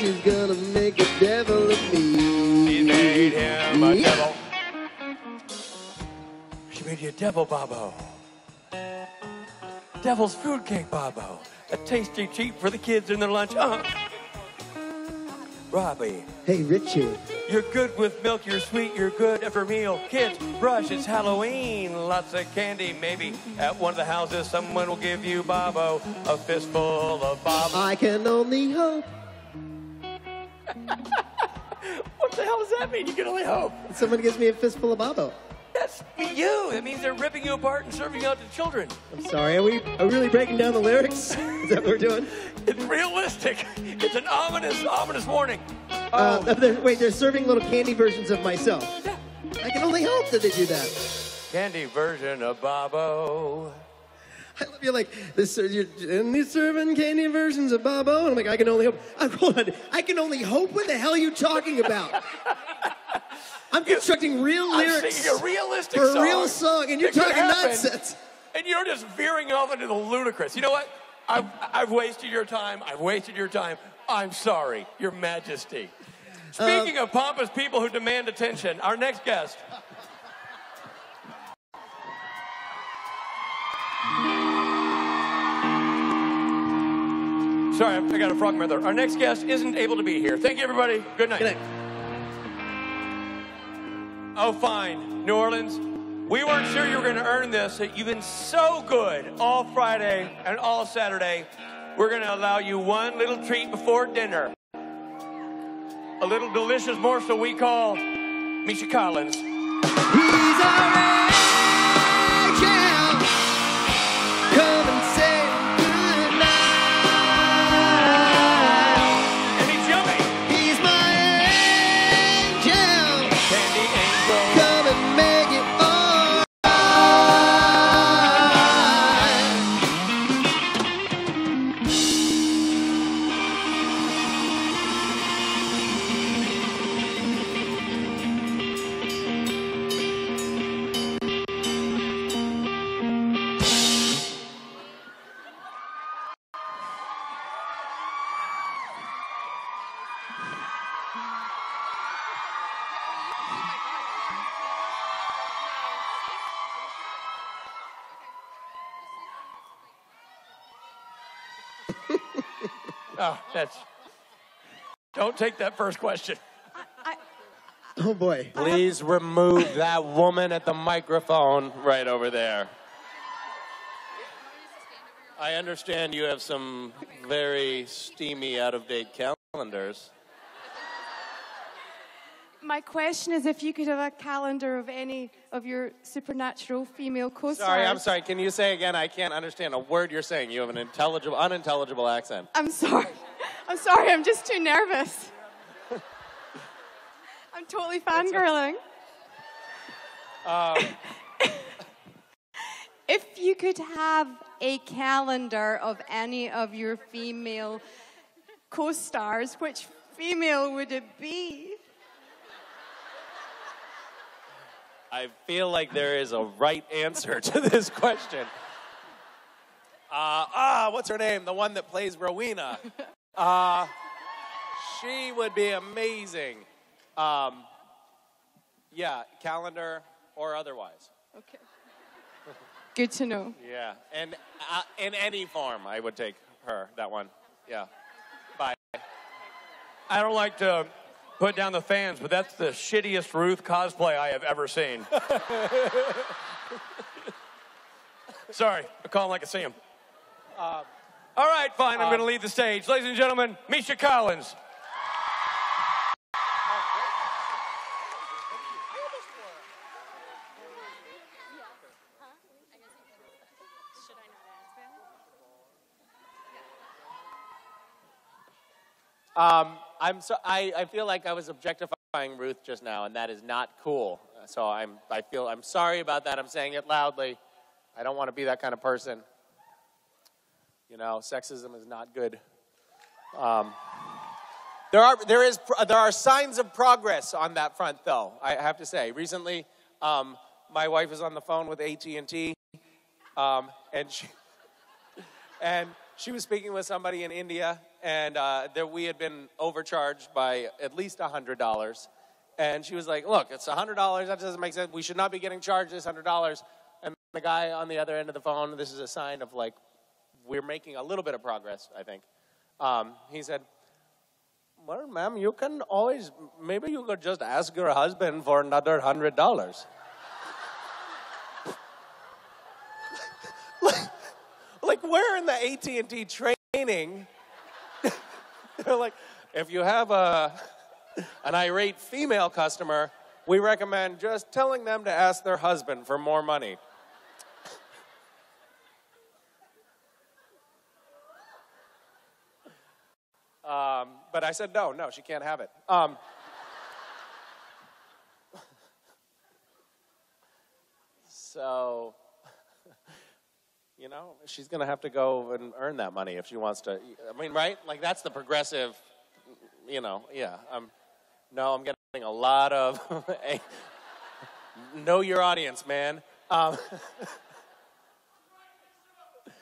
she's gonna make a devil of me. She made him a devil. She made you a devil, Bobo. Devil's food cake, Bobo. A tasty treat for the kids in their lunch. Robbie. Hey, Richard. You're good with milk, you're sweet, you're good for meal. Kids, brush, it's Halloween. Lots of candy, maybe. At one of the houses, someone will give you, Bobo, a fistful of Bobo. I can only hope. What the hell does that mean? You can only hope. Someone gives me a fistful of Bobo. That's you. That means they're ripping you apart and serving you out to children. I'm sorry, are we really breaking down the lyrics? Is that what we're doing? It's realistic. It's an ominous warning. They're serving little candy versions of myself. Yeah. I can only hope that they do that. Candy version of Bobo. I love you like this. You're serving candy versions of Bobo, and I'm like, I can only hope. Hold on, I can only hope. What the hell are you talking about? I'm constructing real lyrics. I'm singing a realistic for song. a real song, and you're talking nonsense. And you're just veering off into the ludicrous. You know what? I've wasted your time. I've wasted your time. I'm sorry, Your Majesty. Speaking of pompous people who demand attention, our next guest. Sorry, I got a frog in my throat. Our next guest isn't able to be here. Thank you, everybody. Good night. Good night. Oh, fine. New Orleans, we weren't sure you were going to earn this. You've been so good all Friday and all Saturday. We're going to allow you one little treat before dinner. A little delicious morsel we call Misha Colins. He's our angel. Come and say goodnight. And he's yummy. He's my angel. Candy angel. Come and make it all Oh, don't take that first question. Oh, boy. Please remove that woman at the microphone right over there. I understand you have some very steamy, out-of-date calendars. My question is if you could have a calendar of any of your supernatural female co-stars. Sorry, I'm sorry. Can you say again? I can't understand a word you're saying. You have an unintelligible accent. I'm sorry. I'm sorry. I'm just too nervous. I'm totally fangirling. If you could have a calendar of any of your female co-stars, which female would it be? I feel like there is a right answer to this question. What's her name? The one that plays Rowena. She would be amazing. Yeah, calendar or otherwise. Okay. Good to know. Yeah, and in any form, I would take her, that one. Yeah, bye. I don't like to put down the fans, but that's the shittiest Ruth cosplay I have ever seen. Sorry, I call him like I see him. All right, fine, I'm going to leave the stage. Ladies and gentlemen, Misha Colins. I feel like I was objectifying Ruth just now, and that is not cool. So I'm sorry about that. I'm saying it loudly. I don't want to be that kind of person. You know, sexism is not good. There are signs of progress on that front, though. I have to say, recently, my wife was on the phone with AT&T, and she was speaking with somebody in India, and that we had been overcharged by at least $100. And she was like, look, it's $100. That doesn't make sense. We should not be getting charged this $100. And the guy on the other end of the phone, this is a sign of, like, we're making a little bit of progress, I think. He said, well, ma'am, you can always, maybe you could just ask your husband for another $100. Like, where in the AT&T training, they're like, if you have an irate female customer, we recommend just telling them to ask their husband for more money. But I said, no, she can't have it. So, you know, she's going to have to go and earn that money if she wants to. I mean, right? Like, that's the progressive, you know, yeah. I'm getting a lot of, know your audience, man.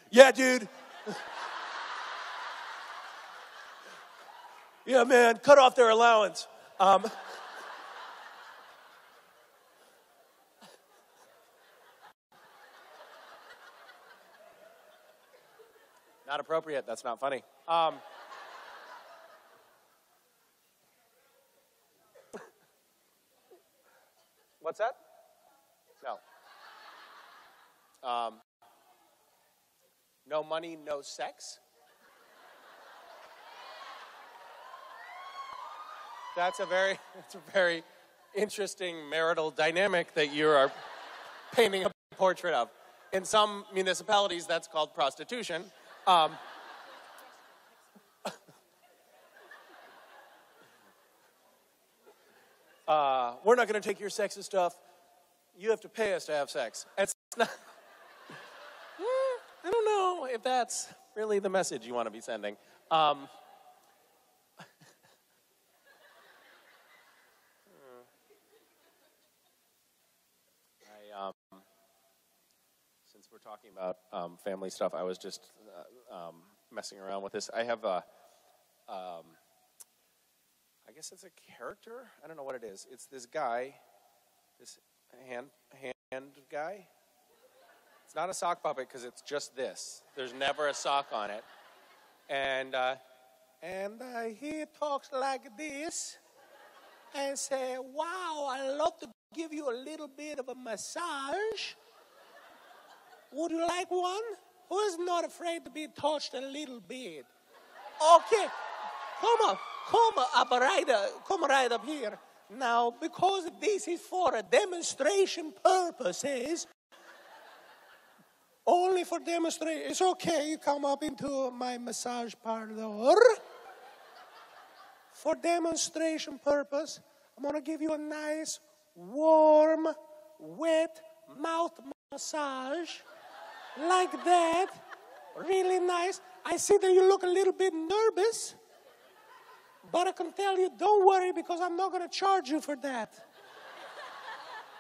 Yeah, dude. Yeah, man, cut off their allowance. Not appropriate. That's not funny. What's that? No. No money, no sex? That's a very interesting marital dynamic that you are painting a portrait of. In some municipalities, that's called prostitution. We're not going to take your sexist stuff. You have to pay us to have sex. It's not. I don't know if that's really the message you want to be sending. Since we're talking about family stuff, I was just messing around with this. I have I guess it's a character. I don't know what it is. It's this guy, this hand guy. It's not a sock puppet because it's just this. There's never a sock on it. And he talks like this and say, wow, I love to give you a little bit of a massage. Would you like one? Who is not afraid to be touched a little bit? Okay, come right up here. Now, because this is for a demonstration purposes, only for demonstration, it's okay, you come up into my massage parlor. For demonstration purpose, I'm gonna give you a nice, warm, wet mouth massage. Like that, really nice. I see that you look a little bit nervous, but I can tell you, don't worry, because I'm not going to charge you for that.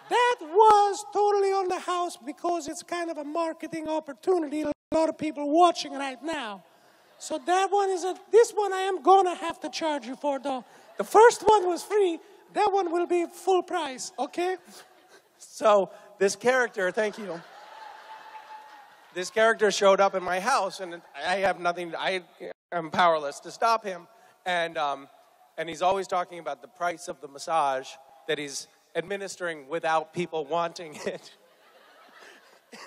That was totally on the house because it's kind of a marketing opportunity. A lot of people watching right now. So that one this one I am going to have to charge you for, though. The first one was free. That one will be full price, okay? So this character, thank you. This character showed up in my house, and I have nothing. I am powerless to stop him. And he's always talking about the price of the massage that he's administering without people wanting it.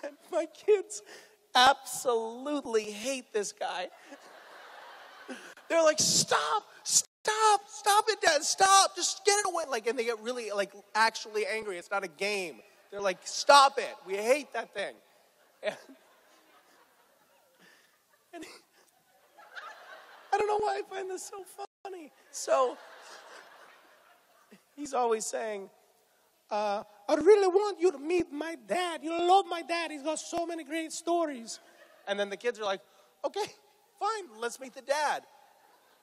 And my kids absolutely hate this guy. They're like, stop it, Dad, stop, just get it away. Like, and they get really, like, actually angry. It's not a game. They're like, stop it. We hate that thing. And I don't know why I find this so funny. So he's always saying, I really want you to meet my dad. You'll love my dad. He's got so many great stories. And then the kids are like, okay, fine, let's meet the dad.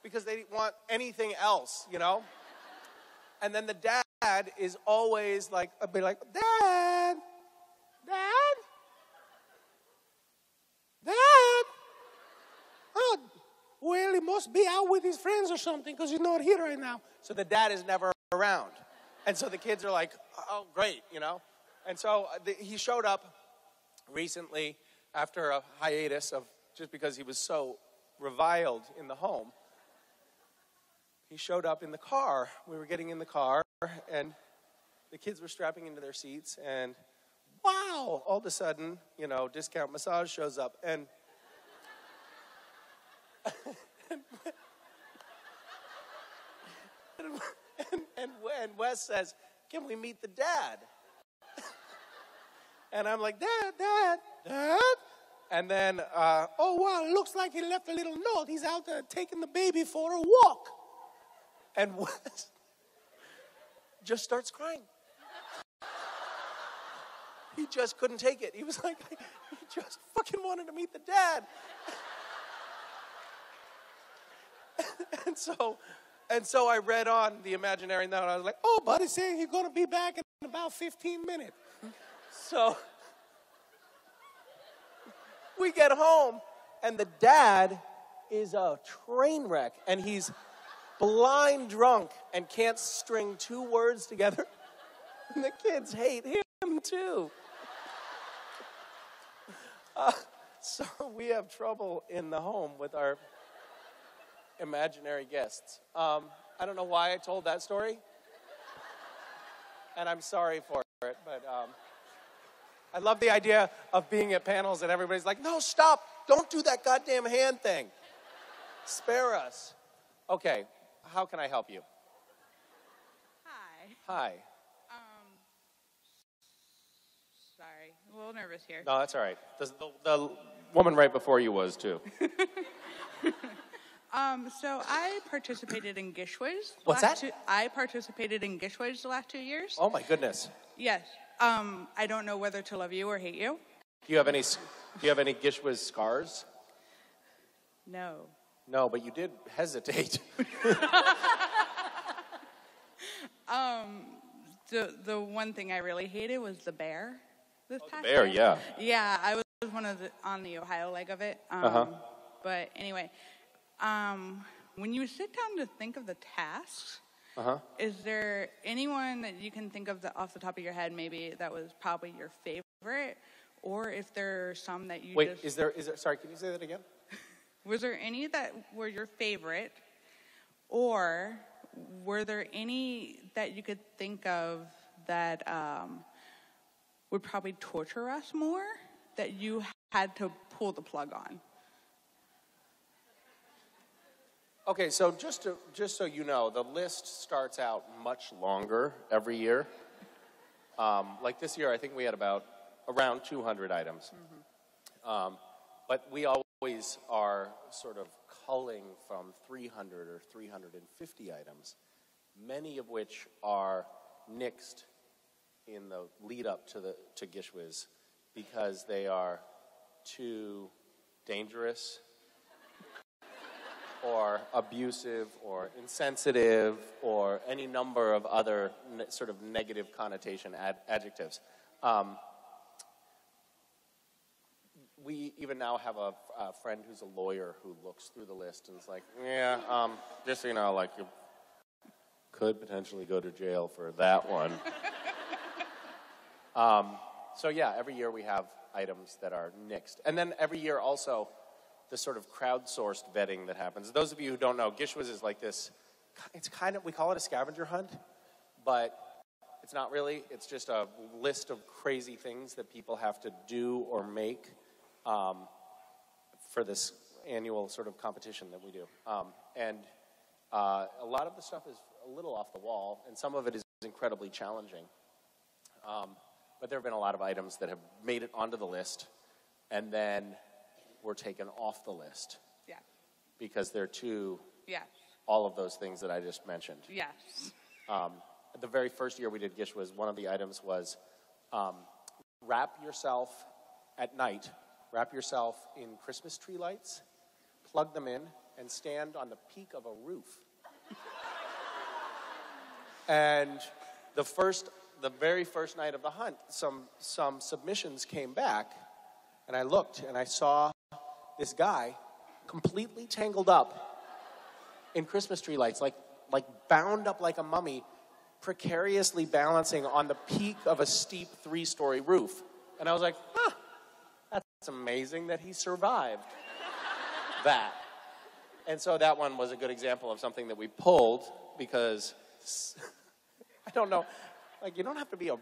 Because they didn't want anything else, you know? And then the dad is always like, I'd be like, Dad. must be out with his friends or something because he's not here right now. So the dad is never around. And so the kids are like, oh, great, you know. And so he showed up recently after a hiatus of just because he was so reviled in the home. He showed up in the car. We were getting in the car, and the kids were strapping into their seats, and wow, all of a sudden, you know, Discount Massage shows up, and and Wes says, can we meet the dad? And I'm like, Dad? And then, oh, wow, it looks like he left a little note. He's out there taking the baby for a walk. And Wes just starts crying. He just couldn't take it. He was like, he just fucking wanted to meet the dad. And so I read on the imaginary note. I was like, oh, buddy's saying he's going to be back in about 15 minutes. So we get home, and the dad is a train wreck, and he's blind drunk and can't string two words together. And the kids hate him, too. So we have trouble in the home with our imaginary guests. I don't know why I told that story, and I'm sorry for it, but I love the idea of being at panels and everybody's like, no, stop, don't do that goddamn hand thing. Spare us. Okay, how can I help you? Hi. Sorry, a little nervous here. No, that's all right. The woman right before you was, too. So I participated in Gishwa's. What's that? I participated in Gishwa's the last 2 years. Oh, my goodness. Yes. I don't know whether to love you or hate you. Do you have any Gishwas scars? No. No, but you did hesitate. The one thing I really hated was the bear. This past Bear, year. yeah. Yeah, I was one of on the Ohio leg of it. But anyway, when you sit down to think of the tasks, is there anyone that you can think of off the top of your head maybe that was probably your favorite? Or if there are some that you Wait, is there, sorry, can you say that again? Was there any that were your favorite? Or were there any that you could think of that would probably torture us more that you had to pull the plug on? Okay, so just so you know, the list starts out much longer every year. Like this year, I think we had around 200 items. But we always are sort of culling from 300 or 350 items, many of which are nixed in the lead up to Gishwas because they are too dangerous or abusive or insensitive or any number of other sort of negative connotation adjectives. We even now have a friend who's a lawyer who looks through the list and is like, yeah, just so you know, like you could potentially go to jail for that one. So yeah, every year we have items that are nixed. And then every year also, the sort of crowdsourced vetting that happens. Those of you who don't know, Gishwas is like this, it's kind of, we call it a scavenger hunt, but it's not really. It's just a list of crazy things that people have to do or make for this annual sort of competition that we do. And a lot of the stuff is a little off the wall, and some of it is incredibly challenging. But there have been a lot of items that have made it onto the list, and then were taken off the list. Yeah. Because they're too, Yes. all of those things that I just mentioned. Yes. The very first year we did Gishwas, one of the items was wrap yourself at night, wrap yourself in Christmas tree lights, plug them in, and stand on the peak of a roof. And the very first night of the hunt, some submissions came back, and I looked, and I saw this guy completely tangled up in Christmas tree lights, like bound up like a mummy, precariously balancing on the peak of a steep 3-story roof. And I was like, huh, that's amazing that he survived that. And so that one was a good example of something that we pulled because, I don't know, like you don't have to be a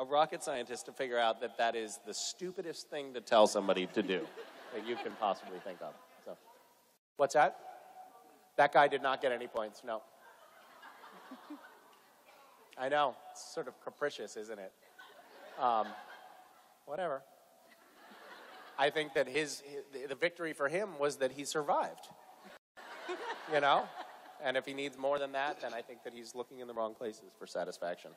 rocket scientist to figure out that that is the stupidest thing to tell somebody to do that you can possibly think of. So, what's that? That guy did not get any points, no. I know, it's sort of capricious, isn't it? Whatever. I think that the victory for him was that he survived. You know? And if he needs more than that, then I think that he's looking in the wrong places for satisfaction.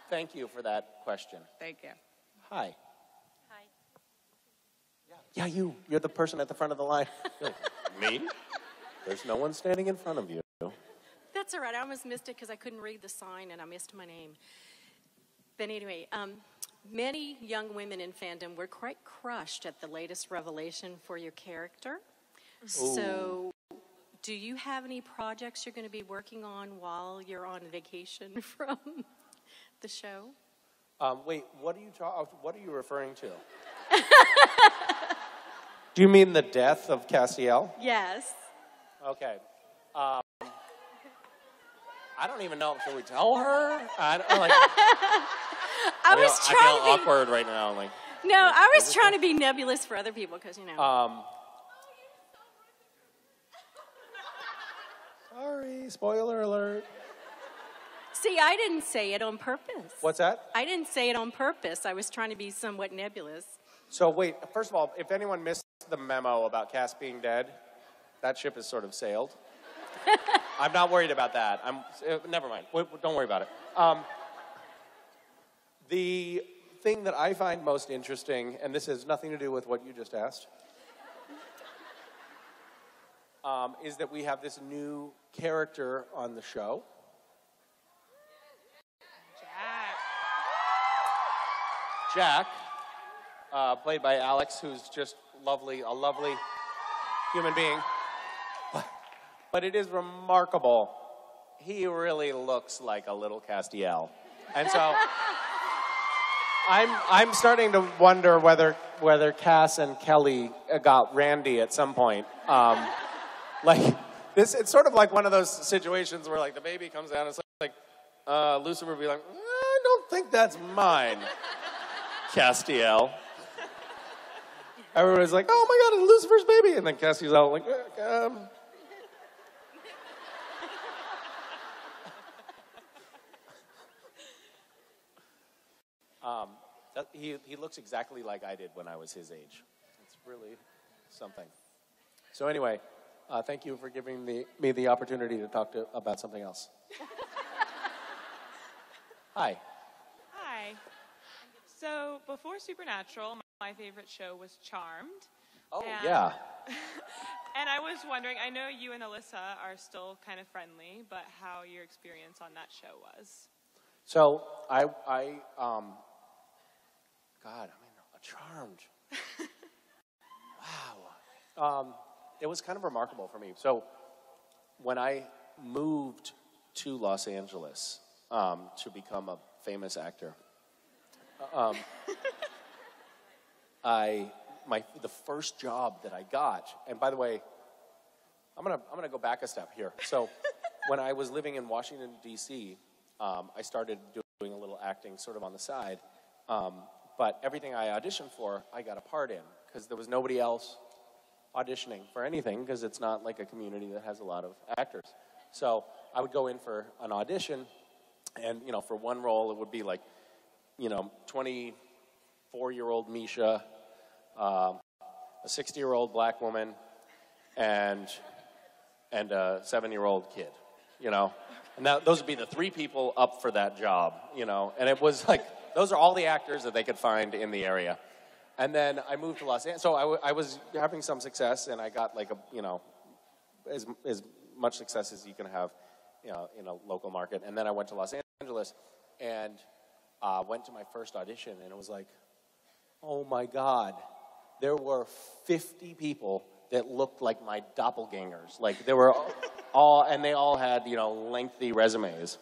Thank you for that question. Thank you. Hi. Hi. Yeah, you. You're the person at the front of the line. Me? There's no one standing in front of you. That's all right. I almost missed it because I couldn't read the sign and I missed my name. But anyway, many young women in fandom were quite crushed at the latest revelation for your character. Ooh. So, do you have any projects you're going to be working on while you're on vacation from the show? Wait, what are you referring to? Do you mean the death of Castiel? Yes. Okay. I don't even know. Should we tell her? I feel awkward right now. Like, no, I was trying to be nebulous for other people because, you know. Sorry, spoiler alert. See, I didn't say it on purpose. What's that? I didn't say it on purpose. I was trying to be somewhat nebulous. So wait, first of all, if anyone missed the memo about Cass being dead, that ship has sort of sailed. I'm not worried about that. Never mind. Don't worry about it. The thing that I find most interesting, and this has nothing to do with what you just asked, is that we have this new character on the show. Jack, played by Alex, who's just lovely, a lovely human being. But it is remarkable. He really looks like a little Castiel. And so I'm starting to wonder whether Cass and Kelly got Randy at some point. It's sort of like one of those situations where like the baby comes out and it's like Lucifer would be like, I don't think that's mine, Castiel. Everybody's like, oh my God, it's Lucifer's baby. And then Castiel's out like, he looks exactly like I did when I was his age. It's really something. So anyway, thank you for giving me the opportunity to talk about something else. Hi. Hi. So before Supernatural, my favorite show was Charmed. Oh, yeah. And I was wondering, I know you and Alyssa are still kind of friendly, but how your experience on that show was. So Charmed. Wow. It was kind of remarkable for me. So when I moved to Los Angeles to become a famous actor, the first job that I got, and by the way, I'm gonna go back a step here. So when I was living in Washington, D.C., I started doing a little acting sort of on the side. But everything I auditioned for, I got a part in because there was nobody else auditioning for anything because it's not like a community that has a lot of actors. So I would go in for an audition and, you know, for one role it would be like, you know, 24-year-old Misha, a 60-year-old black woman, and a 7-year-old kid, you know. And those would be the 3 people up for that job, you know. And it was like, those are all the actors that they could find in the area. And then I moved to Los Angeles. So I was having some success, and I got like as much success as you can have, you know, in a local market. And then I went to Los Angeles and went to my first audition, and it was like, oh my God, there were 50 people that looked like my doppelgangers. Like they were all, and they all had, you know, lengthy resumes.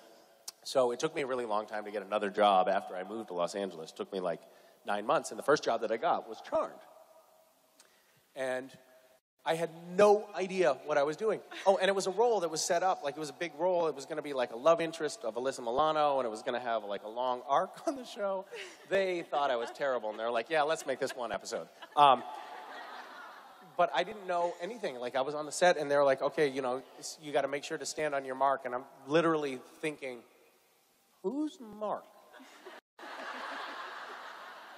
So it took me a really long time to get another job after I moved to Los Angeles. It took me like 9 months, and the first job that I got was Charmed. And I had no idea what I was doing. Oh, and it was a role that was set up, like it was a big role. It was going to be like a love interest of Alyssa Milano, and it was going to have like a long arc on the show. They thought I was terrible, and they're like, yeah, let's make this one episode. But I didn't know anything. Like I was on the set, and they're like, okay, you know, you got to make sure to stand on your mark. And I'm literally thinking, who's Mark?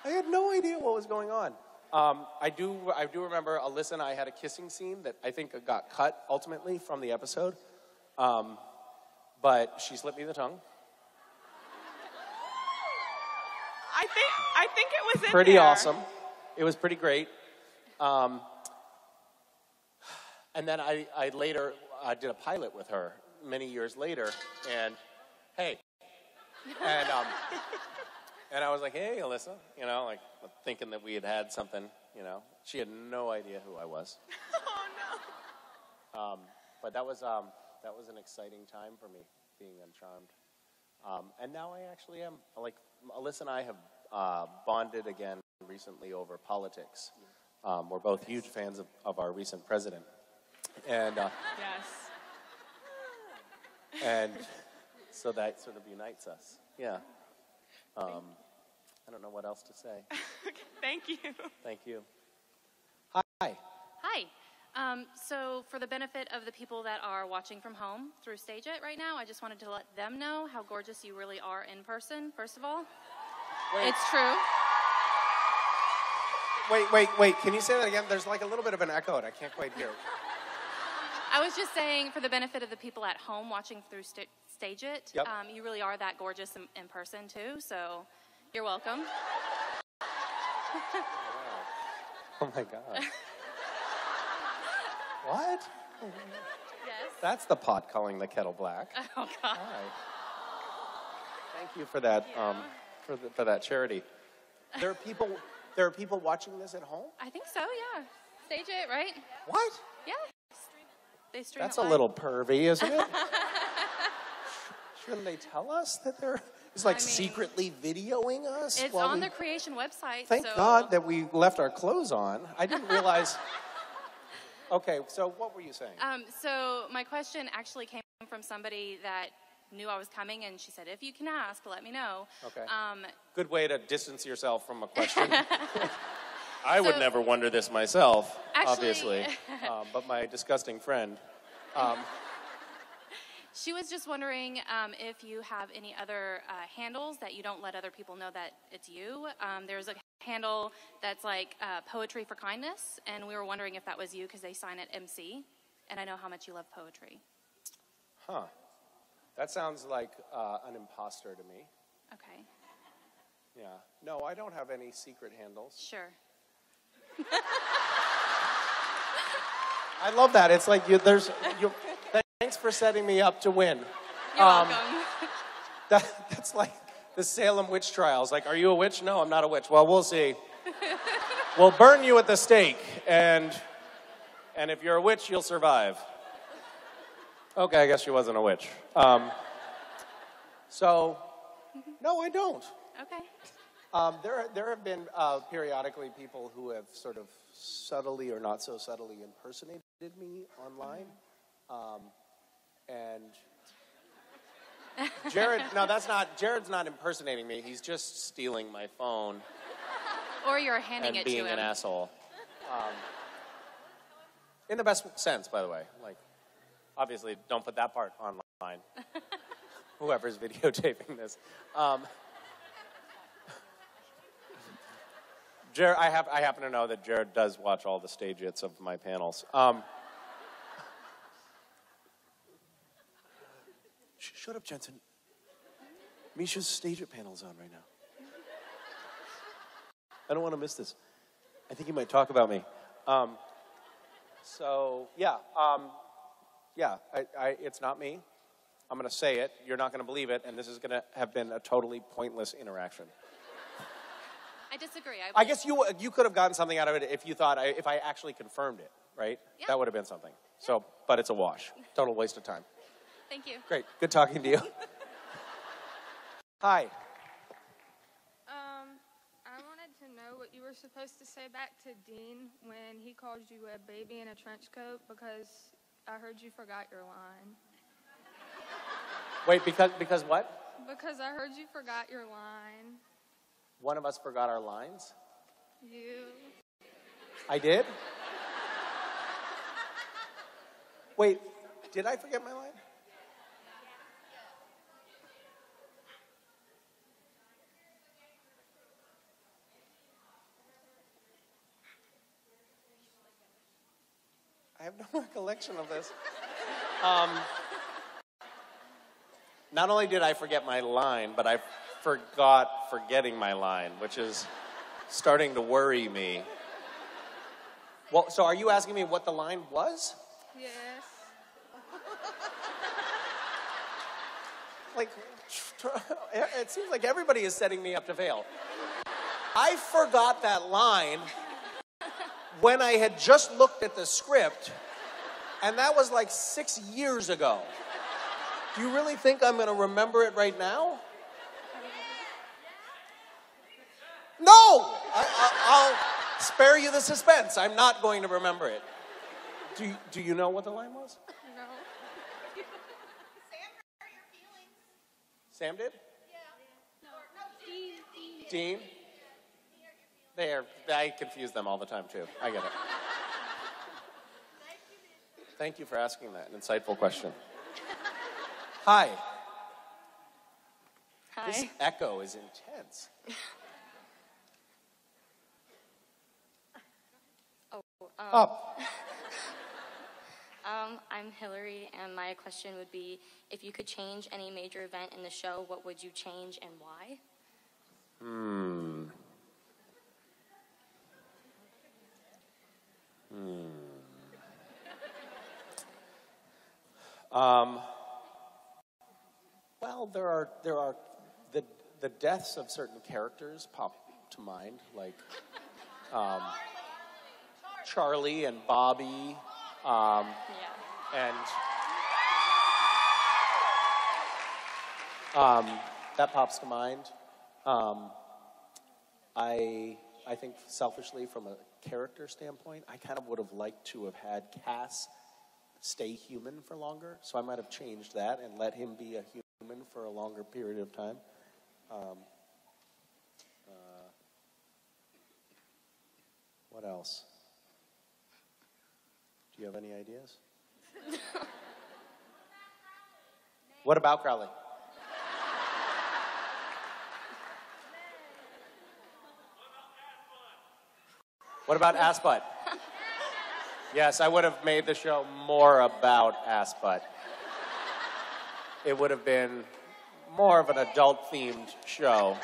I had no idea what was going on. I do remember Alyssa and I had a kissing scene that I think got cut ultimately from the episode. But she slipped me the tongue. I think it was in Pretty there. awesome. It was pretty great. And then I later did a pilot with her many years later, and hey, and I was like, hey, Alyssa, you know, like thinking that we had something, you know. She had no idea who I was. Oh, no. But that was an exciting time for me, being on Charmed. And now I actually am, like, Alyssa and I have bonded again recently over politics. We're both huge fans of our recent president. And Yes. and so that sort of unites us. Yeah. I don't know what else to say. Okay, thank you. Thank you. Hi. Hi. So for the benefit of the people that are watching from home through Stageit right now, I just wanted to let them know how gorgeous you really are in person, first of all. Wait. It's true. Wait. Can you say that again? There's like a little bit of an echo, and I can't quite hear. I was just saying, for the benefit of the people at home watching through Stageit, Yep. You really are that gorgeous in person, too, so you're welcome. Oh, my God. What? Yes. That's the pot calling the kettle black. Oh, God. Hi. Thank you for that, for that charity. There are people watching this at home? I think so, yeah. Stageit, right? What? Yeah. They stream That's it a live. little pervy, isn't it? Shouldn't they tell us that they're secretly videoing us? It's while on we... the creation website. Thank so... God that we left our clothes on. I didn't realize. Okay, so what were you saying? So my question actually came from somebody that knew I was coming, and she said, if you can ask, let me know. Okay. Good way to distance yourself from a question. I would never wonder this myself, Actually, obviously, but my disgusting friend. She was just wondering if you have any other handles that you don't let other people know that it's you. There's a handle that's like Poetry for Kindness, and we were wondering if that was you because they sign it MC, and I know how much you love poetry. Huh. That sounds like an imposter to me. Okay. Yeah. No, I don't have any secret handles. Sure. I love that. It's like thanks for setting me up to win. You're welcome. That's like the Salem witch trials. Like, are you a witch? No, I'm not a witch. Well, we'll see. We'll burn you at the stake, and if you're a witch, you'll survive. Okay, I guess she wasn't a witch. So, no, I don't. Okay. There have been periodically people who have sort of subtly or not so subtly impersonated me online. And Jared, Jared's not impersonating me. He's just stealing my phone. Or you're handing and it to him. being an asshole. In the best sense, by the way. Like, obviously, don't put that part online. Whoever's videotaping this. Jared, I happen to know that Jared does watch all the Stageits of my panels. Shut up, Jensen. Misha's Stageit panel's on right now. I don't want to miss this. I think he might talk about me. It's not me. I'm going to say it. You're not going to believe it, and this is going to have been a totally pointless interaction. I disagree. I guess you could have gotten something out of it if you thought if I actually confirmed it, right? Yeah. That would have been something. So, but it's a wash. Total waste of time. Thank you. Great. Good talking to you. Hi. I wanted to know what you were supposed to say back to Dean when he called you a baby in a trench coat, because I heard you forgot your line. Wait, because what? Because I heard you forgot your line. One of us forgot our lines? You. I did? Wait, did I forget my line? I have no recollection of this. Not only did I forget my line, but I forgot forgetting my line, which is starting to worry me. Well, so are you asking me what the line was? Yes. Like, it seems like everybody is setting me up to fail. I forgot that line when I had just looked at the script, and that was like 6 years ago. Do you really think I'm going to remember it right now? No! I'll spare you the suspense. I'm not going to remember it. Do you know what the line was? No. Sam did? Yeah. No. Dean? I confuse them all the time, too. I get it. Thank you for asking that. An insightful question. Hi. Hi. This echo is intense. Up. I'm Hillary, and my question would be, if you could change any major event in the show, what would you change and why? Well, there are the deaths of certain characters pop to mind, like Charlie and Bobby, and that pops to mind. I think selfishly, from a character standpoint, I kind of would have liked to have had Cass stay human for longer, so I might have changed that and let him be a human for a longer period of time. What else? Do you have any ideas? What about Crowley? What about ass butt? Yes, I would have made the show more about ass butt. It would have been more of an adult-themed show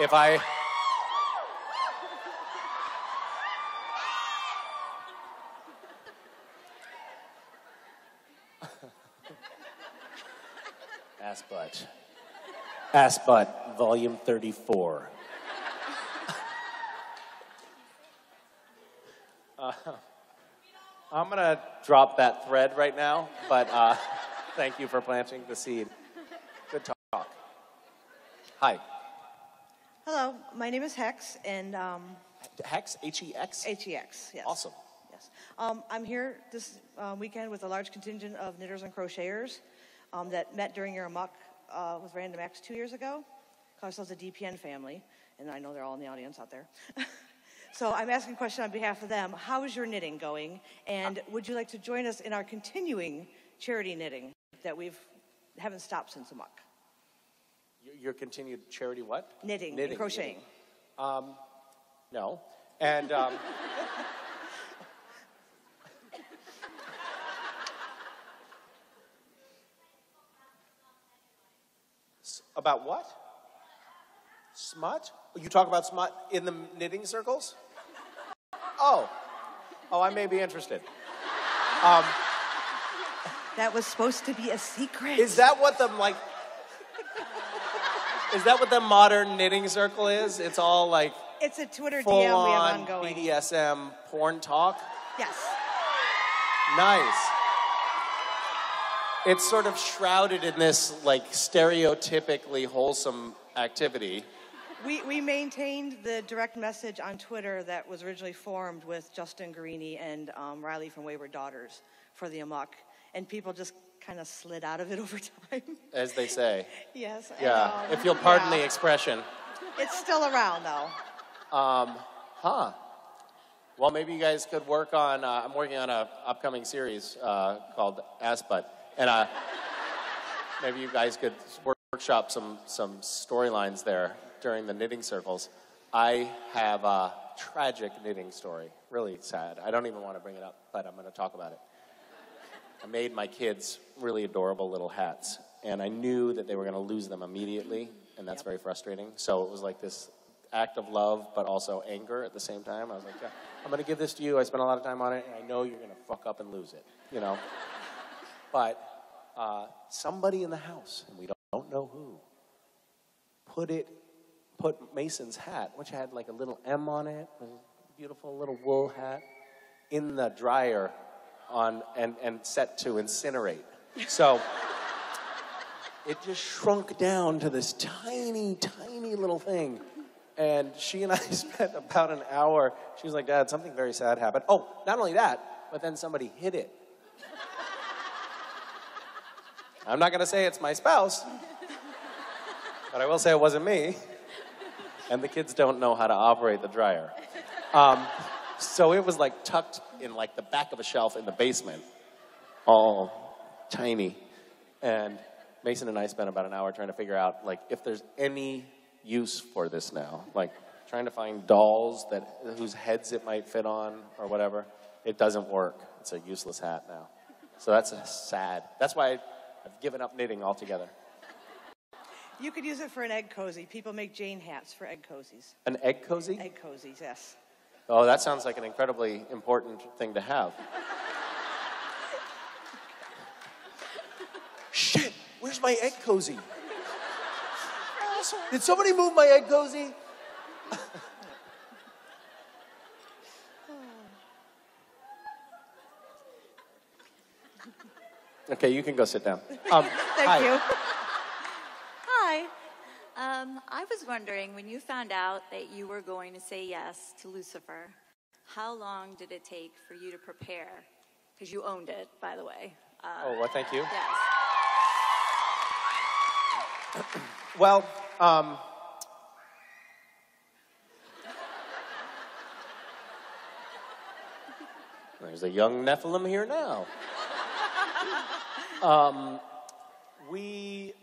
if I... Ass butt. Ass butt, volume 34. I'm going to drop that thread right now, but thank you for planting the seed. Good talk. Hi. Hello, my name is Hex, and... Hex? H-E-X? H-E-X, yes. Awesome. Yes. I'm here this weekend with a large contingent of knitters and crocheters that met during your Amok with Random Acts 2 years ago. Call ourselves a DPN family, and I know they're all in the audience out there. So I'm asking a question on behalf of them. How is your knitting going? And would you like to join us in our continuing charity knitting that haven't stopped since Amok? Your continued charity what? Knitting and crocheting. Knitting. No. And... about what? Smut? You talk about smut in the knitting circles? Oh, I may be interested. That was supposed to be a secret. Is that what the modern knitting circle is? It's all like it's a Twitter DM we have ongoing. BDSM porn talk. Yes. Nice. It's sort of shrouded in this, like, stereotypically wholesome activity. We maintained the direct message on Twitter that was originally formed with Justin Guarini and Riley from Wayward Daughters for the Amok, and people just kind of slid out of it over time. As they say. Yes. Yeah, if you'll pardon the expression. It's still around, though. Well, maybe you guys could work on, I'm working on an upcoming series called Ass Butt. And maybe you guys could workshop some storylines there during the knitting circles. I have a tragic knitting story, really sad. I don't even want to bring it up, but I'm going to talk about it. I made my kids really adorable little hats, and I knew that they were going to lose them immediately, and that's very frustrating. So it was like this act of love, but also anger at the same time. I was like, yeah, I'm going to give this to you. I spent a lot of time on it, and I know you're going to fuck up and lose it, you know? But somebody in the house, and we don't know who, put Mason's hat, which had like a little M on it, a beautiful little wool hat, in the dryer and set to incinerate. So it just shrunk down to this tiny, tiny little thing. And she and I spent about an hour. She was like, Dad, something very sad happened. Oh, not only that, but then somebody hid it. I'm not going to say it's my spouse, but I will say it wasn't me. And the kids don't know how to operate the dryer. So it was like tucked in like the back of a shelf in the basement, all tiny. And Mason and I spent about an hour trying to figure out like if there's any use for this now, like trying to find dolls whose heads it might fit on or whatever. It doesn't work. It's a useless hat now. So that's sad. That's why I've given up knitting altogether. You could use it for an egg cozy. People make Jane hats for egg cozies. An egg cozy? Egg cozies, yes. Oh, that sounds like an incredibly important thing to have. Shit, where's my egg cozy? Did somebody move my egg cozy? Okay, you can go sit down. Thank you. Hi. I was wondering, when you found out that you were going to say yes to Lucifer, how long did it take for you to prepare? Because you owned it, by the way. Oh, well, thank you. Yes. Well, there's a young Nephilim here now. We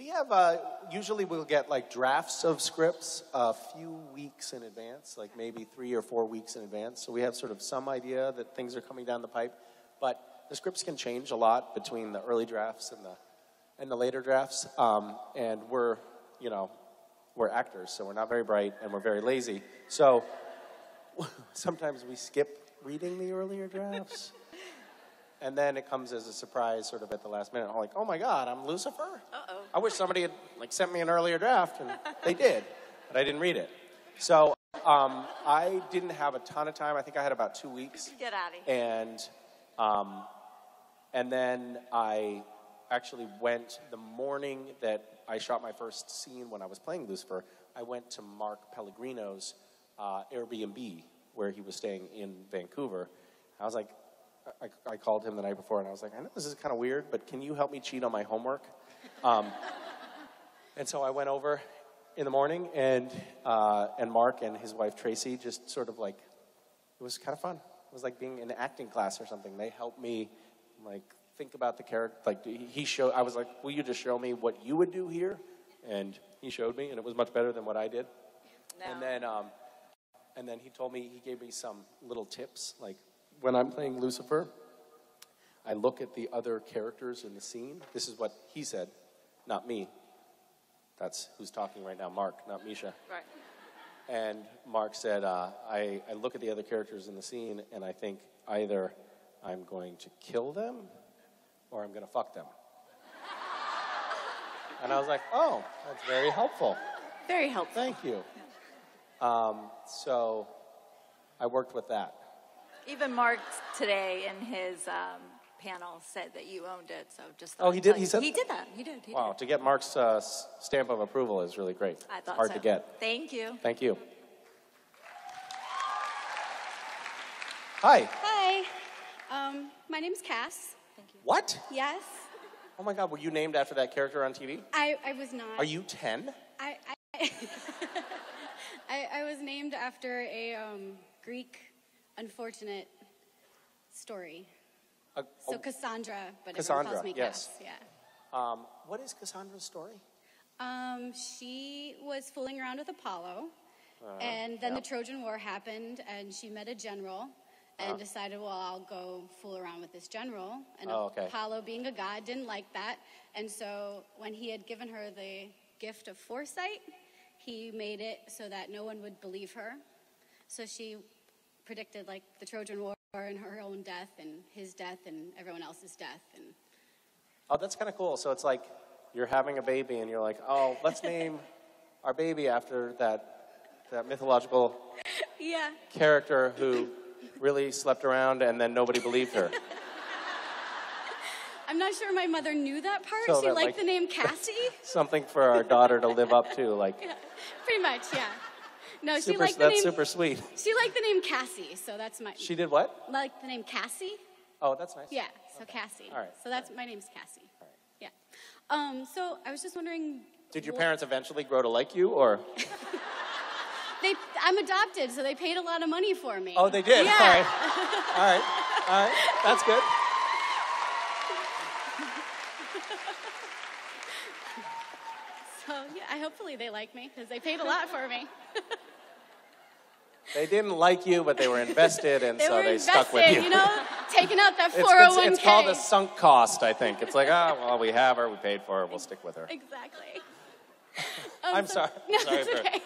have, usually we'll get like drafts of scripts a few weeks in advance, like maybe 3 or 4 weeks in advance. So we have sort of some idea that things are coming down the pipe. But the scripts can change a lot between the early drafts and the later drafts. And we're actors, so we're not very bright and we're very lazy. So sometimes we skip reading the earlier drafts. And then it comes as a surprise sort of at the last minute. I'm like, oh my God, I'm Lucifer? Uh-oh. I wish somebody had like sent me an earlier draft, and they did, but I didn't read it. So I didn't have a ton of time. I think I had about 2 weeks. Get out of here. And then I actually went the morning that I shot my first scene when I was playing Lucifer. I went to Mark Pellegrino's Airbnb where he was staying in Vancouver. I was like, I called him the night before, and I was like, I know this is kind of weird, but can you help me cheat on my homework? And so I went over in the morning, and Mark and his wife Tracy just sort of like, it was kind of fun. It was like being in an acting class or something. They helped me like think about the character. Like I was like, will you just show me what you would do here? And he showed me, and it was much better than what I did. No. And then he gave me some little tips, like, when I'm playing Lucifer, I look at the other characters in the scene. This is what he said, not me. That's who's talking right now, Mark, not Misha. Right. And Mark said, I look at the other characters in the scene, and I think either I'm going to kill them or I'm going to fuck them. And I was like, oh, that's very helpful. Very helpful. Thank you. So I worked with that. Even Mark today in his panel said that you owned it, so just. Oh, he did? He said He did that. He did. Wow, to get Mark's stamp of approval is really great. I thought Hard so. to get. Thank you. Thank you. Hi. Hi. My name's Cass. What? Yes. Oh my God, were you named after that character on TV? I was not. Are you 10? I was named after a Greek unfortunate story. So Cassandra, but everyone calls me yes. Cass. Yeah. What is Cassandra's story? She was fooling around with Apollo, and then the Trojan War happened, and she met a general. And decided, well, I'll go fool around with this general. And Apollo, being a god, didn't like that. And so when he had given her the gift of foresight, he made it so that no one would believe her. So she predicted, like, the Trojan War and her own death and his death and everyone else's death. And Oh, that's kind of cool. So it's like you're having a baby and you're like, oh, let's name our baby after that mythological character who really slept around and then nobody believed her. I'm not sure my mother knew that part. So she that, liked the name Cassie. Something for our daughter to live up to, like. Yeah, pretty much, yeah. No, she Super, liked the name. that's super sweet. She liked the name Cassie, so that's my. She did what? Like the name Cassie. Oh, that's nice. Yeah, so Cassie. All right. So that's my name's Cassie. All right. Yeah. So I was just wondering. Did your parents eventually grow to like you, or? I'm adopted, so they paid a lot of money for me. Oh, they did? Yeah. All right. All right. All right. That's good. So, yeah, hopefully they like me, because they paid a lot for me. They didn't like you, but they were invested, and so they stuck with you. You know, taking out that 401k. It's called a sunk cost, I think. It's like, well, we have her, we paid for her, we'll stick with her. Exactly. I'm sorry. No, Sorry it's okay.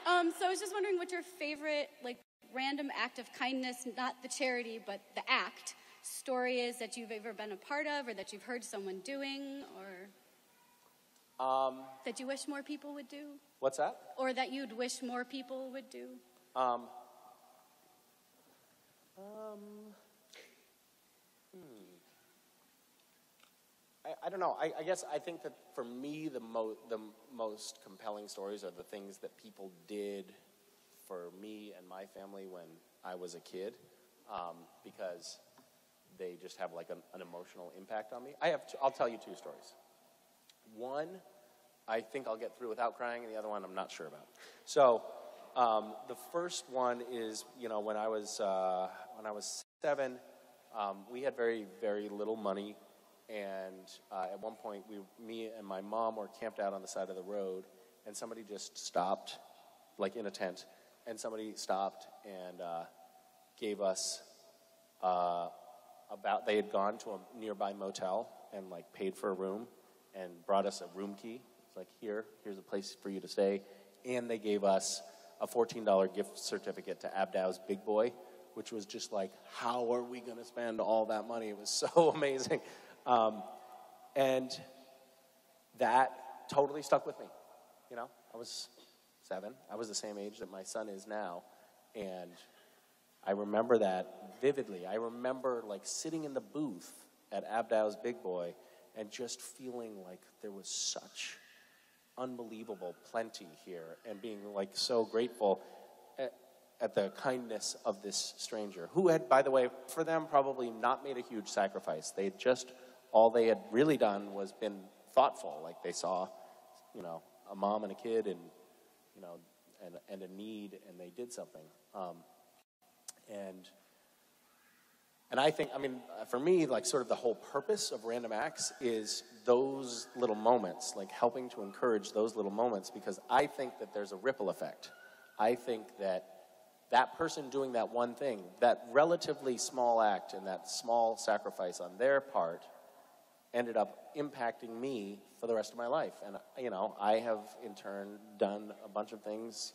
So I was just wondering what your favorite, like, random act of kindness, not the charity, but the act, story is that you've ever been a part of, or that you've heard someone doing, or that you wish more people would do? What's that? Or that you'd wish more people would do? I don't know. I guess I think that for me, the most compelling stories are the things that people did for me and my family when I was a kid, because they just have like an emotional impact on me. I'll tell you two stories. One, I think I'll get through without crying, and the other one I'm not sure about. So the first one is, when I was 7, we had very, very little money. And at one point, me and my mom were camped out on the side of the road, and somebody just stopped, like in a tent, and somebody stopped and gave us they had gone to a nearby motel and like paid for a room and brought us a room key. It's like, here's a place for you to stay. And they gave us a $14 gift certificate to Abdow's Big Boy, which was just like, how are we going to spend all that money? It was so amazing. And that totally stuck with me. I was 7. I was the same age that my son is now. And I remember that vividly. I remember like sitting in the booth at Abdow's Big Boy and just feeling like there was such unbelievable plenty here and being like so grateful at the kindness of this stranger who had, by the way, for them probably not made a huge sacrifice. All they had really done was been thoughtful. Like they saw, a mom and a kid and a need, and they did something. And I think, for me, like sort of the whole purpose of Random Acts is those little moments, like helping to encourage those little moments, because I think that there's a ripple effect. I think that person doing that one thing, that relatively small act and that small sacrifice on their part ended up impacting me for the rest of my life. And, I have in turn done a bunch of things,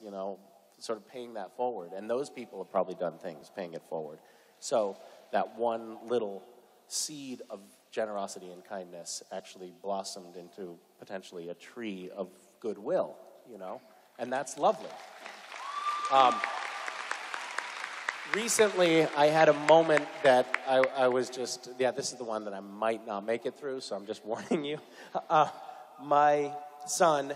sort of paying that forward. And those people have probably done things paying it forward. So that one little seed of generosity and kindness actually blossomed into potentially a tree of goodwill, and that's lovely. recently, I had a moment that I was just, this is the one that I might not make it through, so I'm just warning you. My son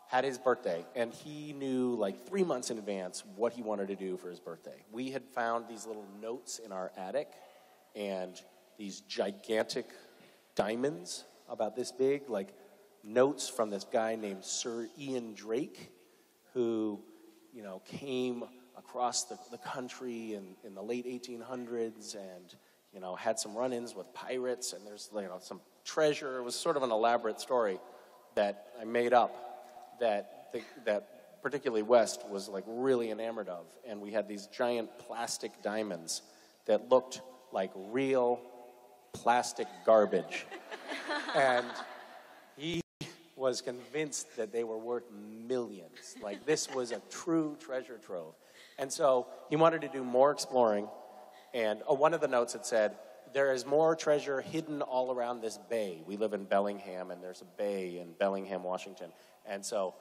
had his birthday, and he knew like 3 months in advance what he wanted to do for his birthday. We had found these little notes in our attic, and these gigantic diamonds about this big, like notes from this guy named Sir Ian Drake, who, you know, came across the country in the late 1800s and, you know, had some run-ins with pirates, and there's, you know, some treasure. It was sort of an elaborate story that I made up that particularly West was like really enamored of. And we had these giant plastic diamonds that looked like real plastic garbage. And he was convinced that they were worth millions. Like, this was a true treasure trove. And so he wanted to do more exploring. And one of the notes had said, there is more treasure hidden all around this bay. We live in Bellingham, and there's a bay in Bellingham, Washington. And so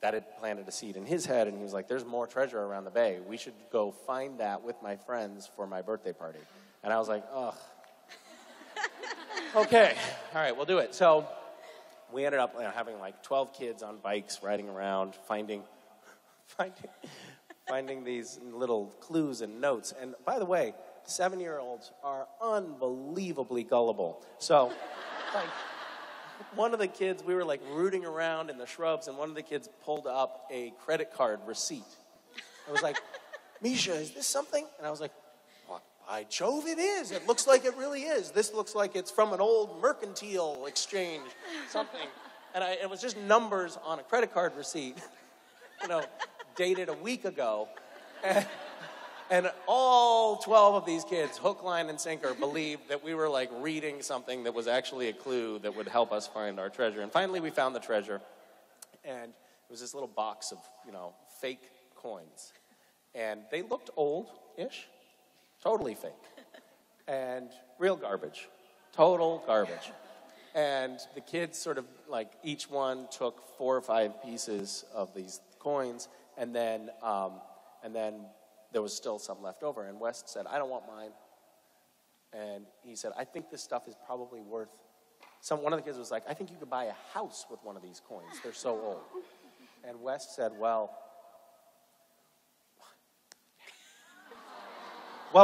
that had planted a seed in his head, and he was like, there's more treasure around the bay. We should go find that with my friends for my birthday party. And I was like, ugh. Okay, all right, we'll do it. So we ended up having like 12 kids on bikes riding around, finding these little clues and notes. And by the way, 7-year-olds are unbelievably gullible. So, like, one of the kids, we were like rooting around in the shrubs, and one of the kids pulled up a credit card receipt. I was like, Misha, is this something? And I was like, well, by Jove, it is. It looks like it really is. This looks like it's from an old mercantile exchange, something. And it was just numbers on a credit card receipt, you know, dated a week ago. And all 12 of these kids, hook, line, and sinker, believed that we were like reading something that was actually a clue that would help us find our treasure. And finally we found the treasure. And it was this little box of, you know, fake coins. And they looked old-ish, totally fake. And real garbage, total garbage. And the kids sort of like, each one took 4 or 5 pieces of these coins, and then there was still some left over. And West said, I don't want mine. And he said, I think this stuff is probably worth, one of the kids was like, I think you could buy a house with one of these coins. They're so old. And West said, well,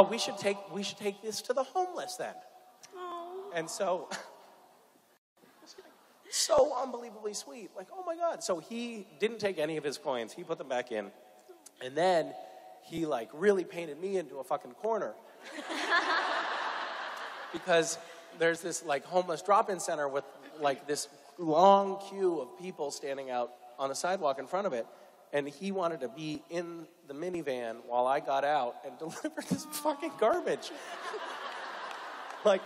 we should take this to the homeless then. Oh. And so unbelievably sweet. Like, oh my God. So he didn't take any of his coins. He put them back in. And then he like really painted me into a fucking corner. Because there's this like homeless drop-in center with like this long queue of people standing out on the sidewalk in front of it. And he wanted to be in the minivan while I got out and deliver this fucking garbage. Like,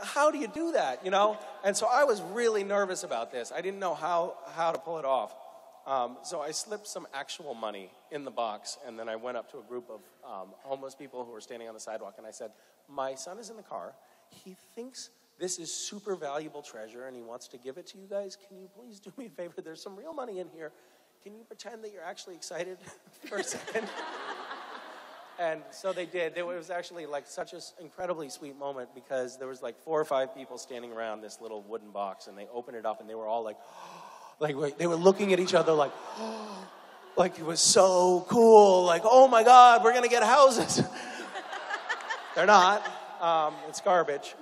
how do you do that, you know? And so I was really nervous about this. I didn't know how to pull it off. So I slipped some actual money in the box, and then I went up to a group of homeless people who were standing on the sidewalk, and I said, my son is in the car. He thinks this is super valuable treasure, and he wants to give it to you guys. Can you please do me a favor? There's some real money in here. Can you pretend that you're actually excited for a second? And so they did. It was actually like such an incredibly sweet moment, because there was like 4 or 5 people standing around this little wooden box, and they opened it up, and they were all like, like they were looking at each other like, oh, like it was so cool. Like, oh my God, we're going to get houses. They're not. It's garbage.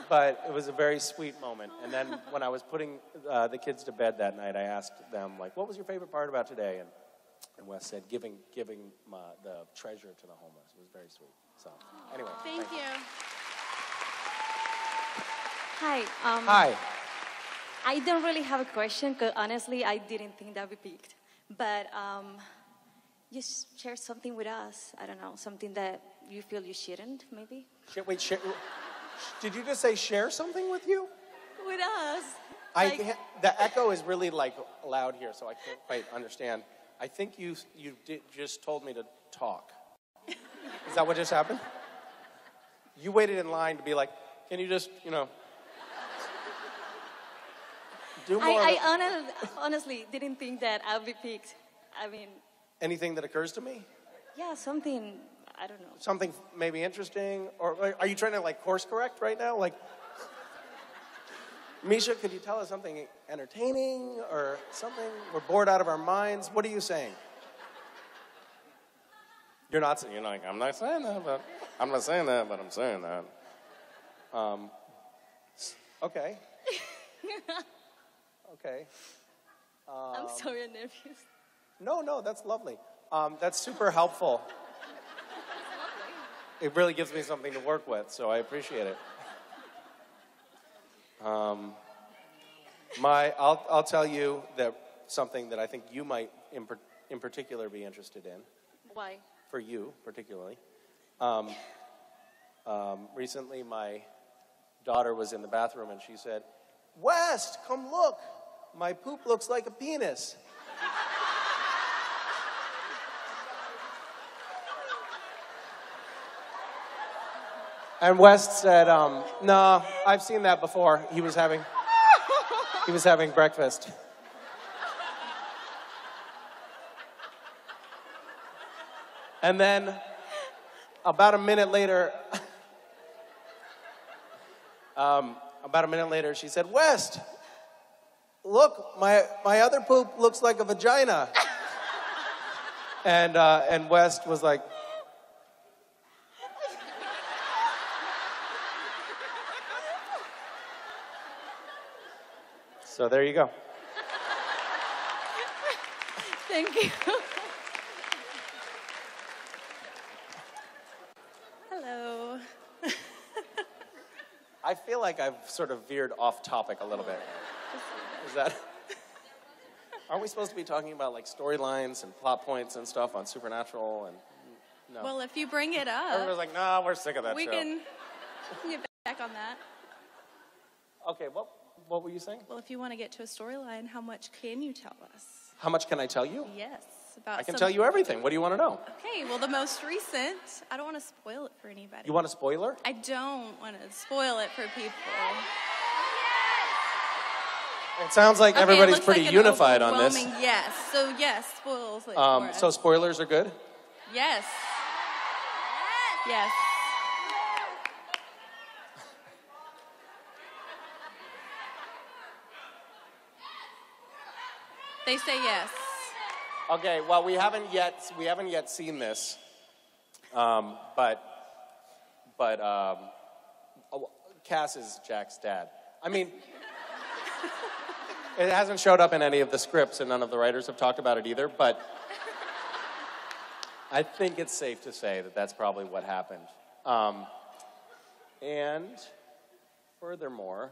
But it was a very sweet moment. And then when I was putting the kids to bed that night, I asked them, like, what was your favorite part about today? And Wes said, giving the treasure to the homeless. It was very sweet. So, anyway. Thank you. Hi. Hi. I don't really have a question, because honestly, I didn't think that would be picked. But just share something with us. I don't know, something that you feel you shouldn't, maybe? Wait, did you just say share something with you? With us. The echo is really like loud here, so I can't quite understand. I think you just told me to talk. Is that what just happened? You waited in line to be like, can you just, you know, do more? I honestly didn't think that I would be picked. I mean... Anything that occurs to me? Yeah, something, I don't know. Something maybe interesting? Or are you trying to, like, course correct right now? Like, Misha, could you tell us something entertaining or something? We're bored out of our minds. What are you saying? You're not saying, you're like, I'm not saying that, but I'm not saying that, but I'm saying that. Okay. Okay. I'm sorry, I'm nervous. No, that's lovely. That's super helpful. It really gives me something to work with, so I appreciate it. I'll tell you that something that I think you might, in particular, be interested in. Why? For you, particularly. Recently, my daughter was in the bathroom and she said, "West, come look. My poop looks like a penis." And West said, "No, I've seen that before." He was having breakfast. And then, about a minute later, she said, "West, look, my other poop looks like a vagina." And West was like, so there you go. Thank you. Hello. I feel like I've sort of veered off topic a little bit. Is that? Aren't we supposed to be talking about like storylines and plot points and stuff on Supernatural? And no. Well, if you bring it up, Everyone's like, "No, we're sick of that we show." can get back on that. Okay, what were you saying? Well, if you want to get to a storyline, how much can you tell us? How much can I tell you? Yes, about. I can tell you everything. What do you want to know? Okay, well, the most recent. I don't want to spoil it for anybody. You want a spoiler? I don't want to spoil it for people. It sounds like Okay, everybody's it looks pretty like an unified on this. overwhelming yes. So yes, spoils it for us. So spoilers are good? Yes. Yes. They say yes. Okay, well, we haven't yet seen this, but Cass is Jack's dad. I mean, it hasn't showed up in any of the scripts, and none of the writers have talked about it either. But I think it's safe to say that that's probably what happened. And furthermore,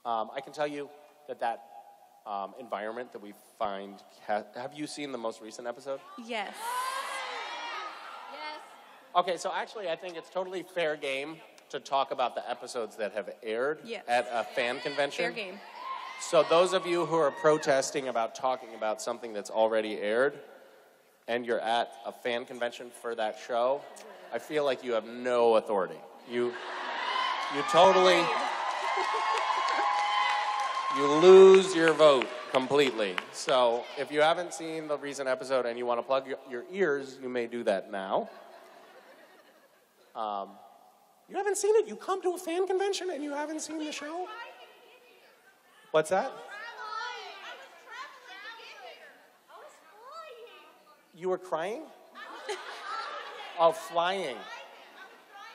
I can tell you that environment that we find. Have you seen the most recent episode? Yes. Okay, so actually I think it's totally fair game to talk about the episodes that have aired Yes. at a fan convention. Fair game. So those of you who are protesting about talking about something that's already aired and you're at a fan convention for that show, I feel like you have no authority. You totally... You lose your vote completely. So if you haven't seen the recent episode and you want to plug your ears, you may do that now. You haven't seen it? You come to a fan convention and you haven't seen the show? What's that? You were crying? Oh, flying.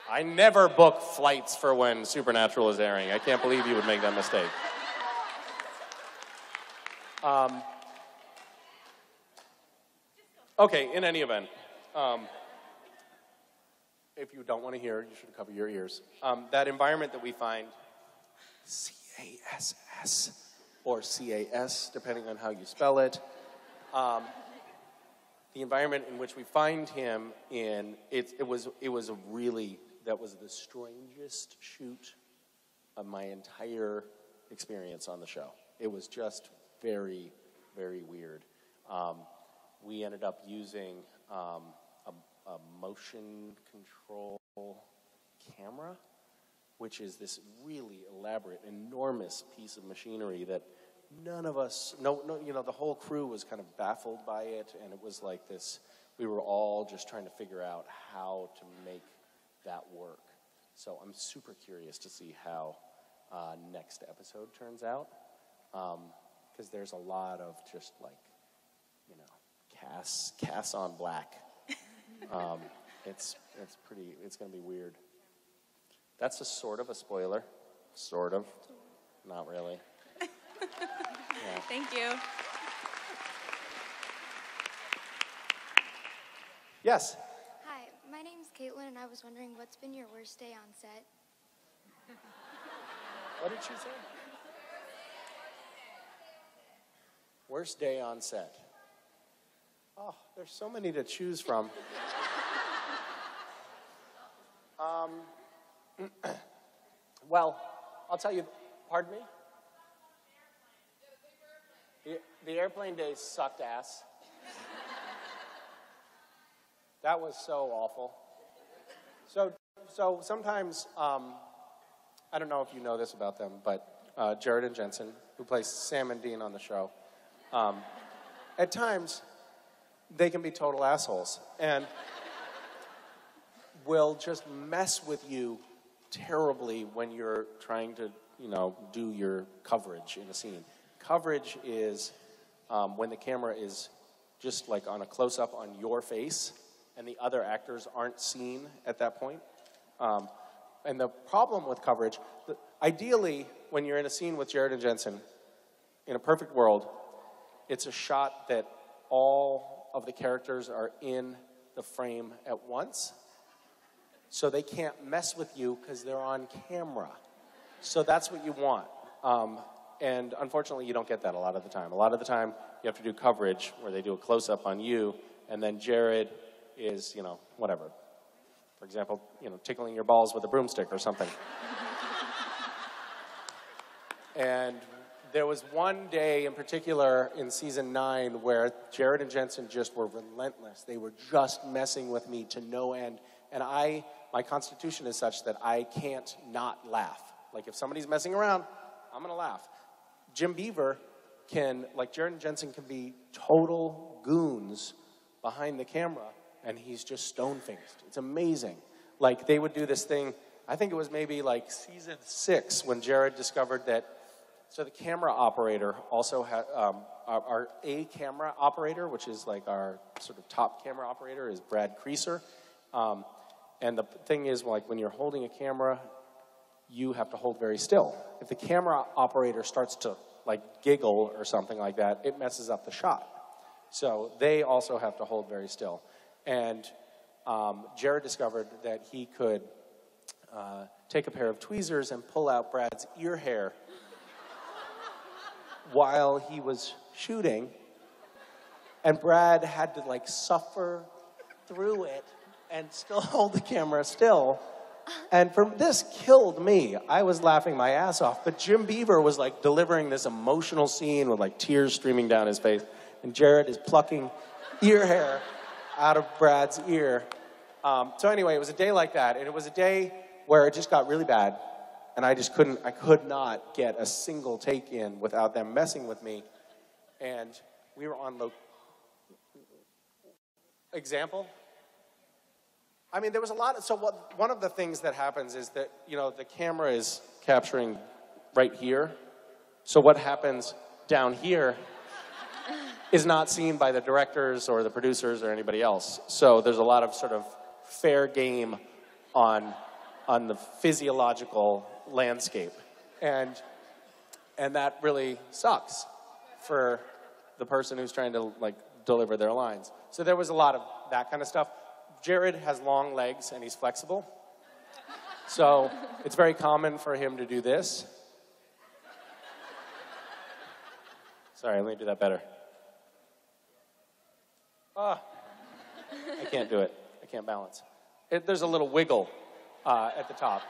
I never book flights for when Supernatural is airing. I can't believe you would make that mistake. Okay, in any event, if you don't want to hear, you should cover your ears. That environment that we find, CASS, or CAS, depending on how you spell it, the environment in which we find him in, that was the strangest shoot of my entire experience on the show. It was just very, very weird. We ended up using a motion control camera, which is this really elaborate, enormous piece of machinery that none of us, the whole crew was kind of baffled by it, and it was like this we were all just trying to figure out how to make that work. So I'm super curious to see how next episode turns out, because there's a lot of just like, you know, casts on black. It's going to be weird. That's a sort of a spoiler. Sort of. Not really. Yeah. Thank you. Yes? Hi, my name's Caitlin, and I was wondering what's been your worst day on set? What did she say? Worst day on set. Oh, there's so many to choose from. Well, I'll tell you, pardon me? The airplane days sucked ass. That was so awful. So sometimes, I don't know if you know this about them, but Jared and Jensen, who plays Sam and Dean on the show, at times, they can be total assholes and will just mess with you terribly when you're trying to, you know, do your coverage in a scene. Coverage is when the camera is just like on a close-up on your face and the other actors aren't seen at that point. And the problem with coverage, ideally, when you're in a scene with Jared and Jensen, in a perfect world, it's a shot that all of the characters are in the frame at once, so they can't mess with you because they're on camera. So that's what you want. And unfortunately, you don't get that a lot of the time. A lot of the time, you have to do coverage where they do a close-up on you, and then Jared is, you know, whatever. For example, you know, tickling your balls with a broomstick or something. And there was one day in particular in season 9 where Jared and Jensen just were relentless. They were just messing with me to no end. And my constitution is such that I can't not laugh. Like if somebody's messing around, I'm gonna laugh. Jim Beaver can, like Jared and Jensen can be total goons behind the camera, and he's just stone-faced. It's amazing. Like they would do this thing, I think it was maybe like season 6 when Jared discovered that, so the camera operator also had, our A camera operator, which is like our sort of top camera operator, is Brad Creaser. And the thing is, like when you're holding a camera, you have to hold very still. If the camera operator starts to like giggle or something like that, it messes up the shot. So they also have to hold very still. And Jared discovered that he could take a pair of tweezers and pull out Brad's ear hair while he was shooting. And Brad had to like suffer through it and still hold the camera still. And this killed me. I was laughing my ass off. But Jim Beaver was like delivering this emotional scene with like tears streaming down his face. And Jared is plucking ear hair out of Brad's ear. So anyway, it was a day like that. And it was a day where it just got really bad. And I could not get a single take in without them messing with me. And we were on example? I mean, there was a lot of, one of the things that happens is that, you know, the camera is capturing right here. So what happens down here is not seen by the directors or the producers or anybody else. So there's a lot of sort of fair game on the physiological landscape. And that really sucks for the person who's trying to like deliver their lines. So there was a lot of that kind of stuff. Jared has long legs and he's flexible. So it's very common for him to do this. Sorry, let me do that better. I can't do it. I can't balance. There's a little wiggle at the top.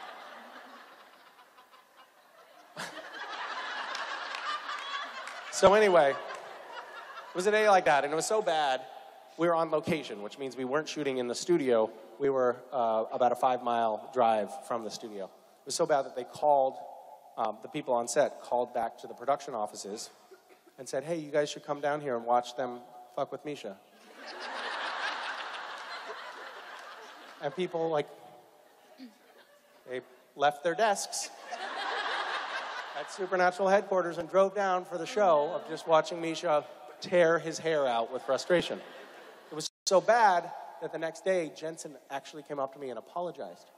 So anyway, it was a day like that, and it was so bad, we were on location, which means we weren't shooting in the studio. We were about a 5-mile drive from the studio. It was so bad that they called, the people on set called back to the production offices and said, hey, you guys should come down here and watch them fuck with Misha. And people, like, they left their desks at Supernatural headquarters and drove down for the show of just watching Misha tear his hair out with frustration. It was so bad that the next day, Jensen actually came up to me and apologized.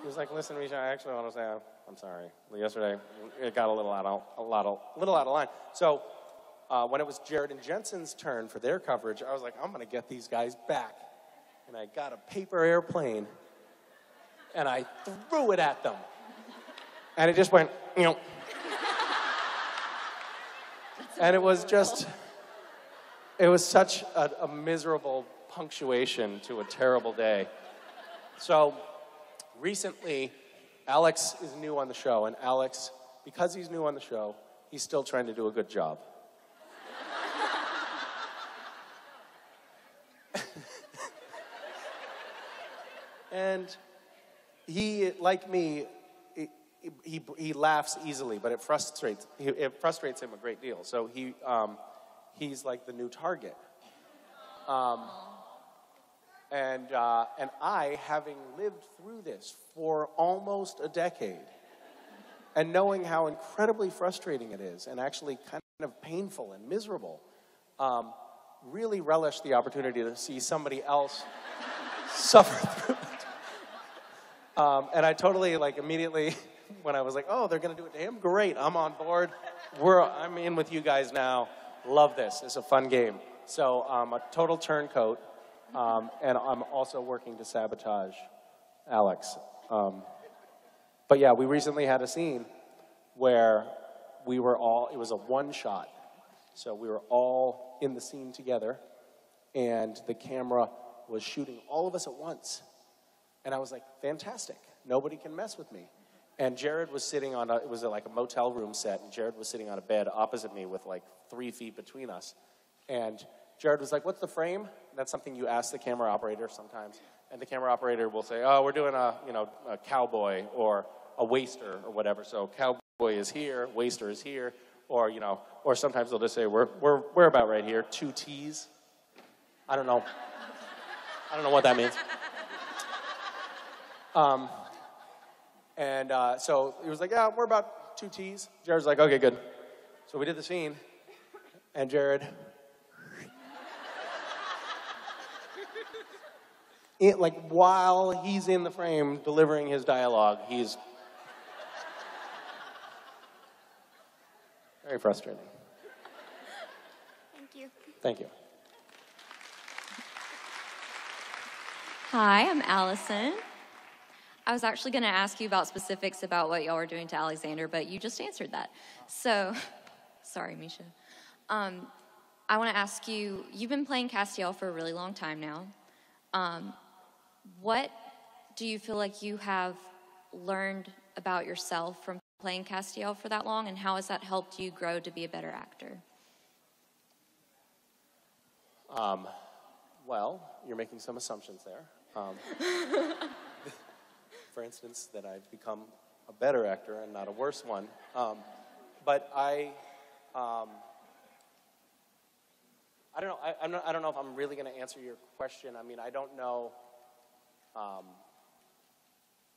He was like, listen, Misha, I actually want to say I'm sorry. Yesterday, it got a little out of line. So when it was Jared and Jensen's turn for their coverage, I was like, I'm going to get these guys back. And I got a paper airplane, and I threw it at them. And it just went, you know. And it was just, it was such a miserable punctuation to a terrible day. So recently, Alex is new on the show, and Alex, because he's new on the show, he's still trying to do a good job. And he, like me, he laughs easily, but it frustrates him a great deal. So he's like the new target. And I, having lived through this for almost a decade, and knowing how incredibly frustrating it is, and actually kind of painful and miserable, really relish the opportunity to see somebody else suffer through it. And I totally, like, immediately, when I was like, oh, they're going to do it to him? Great, I'm on board. I'm in with you guys now. Love this. It's a fun game. So I'm a total turncoat, and I'm also working to sabotage Alex. But yeah, we recently had a scene where we were all, it was a one-shot. So we were all in the scene together, and the camera was shooting all of us at once. And I was like, fantastic. Nobody can mess with me. And Jared was sitting on it was like a motel room set, and Jared was sitting on a bed opposite me with like 3 feet between us. And Jared was like, what's the frame? That's something you ask the camera operator sometimes. And the camera operator will say, oh, we're doing a cowboy or a waster or whatever. So cowboy is here, waster is here, or, or sometimes they'll just say, we're about right here, 2 T's. I don't know what that means. So he was like, yeah, we're about 2 T's. Jared's like, okay, good. So we did the scene, and Jared, while he's in the frame delivering his dialogue, he's very frustrating. Thank you. Thank you. Hi, I'm Allison. I was actually going to ask you about specifics about what y'all were doing to Alexander, but you just answered that. So, sorry, Misha. I want to ask you, you've been playing Castiel for a really long time now. What do you feel like you have learned about yourself from playing Castiel for that long, and how has that helped you grow to be a better actor? Well, you're making some assumptions there. For instance, that I've become a better actor and not a worse one. But I don't know. I don't know if I'm really going to answer your question. I mean, I don't know. I